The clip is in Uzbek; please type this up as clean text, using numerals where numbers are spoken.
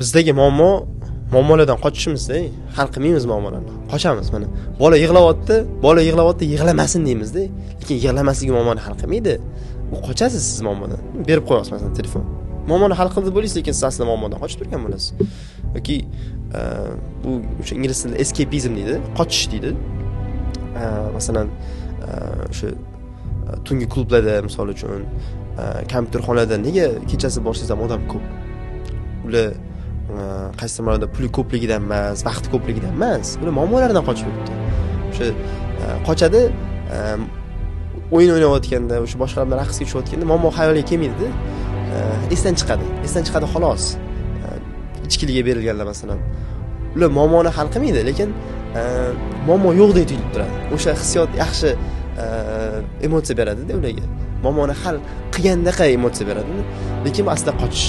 Bizdagi muammolardan qochishimizda, hal qilmaymiz muammolarni. Qochamiz mana. Bola yig'layapti, yig'lamasin deymizda, lekin yig'lamasligi muammoni hal qilmaydi. U qochasiz siz muammodan. Berib qo'yasiz masalan telefon. Muammoni hal qildi bo'laysiz, lekin siz aslida muammodan qochib turgan bo'lasiz. Yoki bu o'sha ingliz tilida escapism deydi, qochish deydi. Masalan, o'sha tungi klublarda misol uchun, kompyuterxonada nega kechasi borsangiz ham odam ko'p? Ular qaysi marada puli ko'pligidan emas, vaqti ko'pligidan emas, ular muammolardan qochib yuribdi. O'sha qochadi, o'yin o'ynayotganda, o'sha boshqa bilan raqsga tushayotganda muammo xayoliga kelmaydi-da. Esdan chiqadi xolos. Ichkiliga berilganlar masalan. Ular muammoni hal qilmaydi, lekin muammo yo'qdek tuyulib turadi. O'sha hissiyot yaxshi emotsiya beradi-da ularga. Muammoni hal qilgandaqa emotsiya beradi, lekin aslida qochish.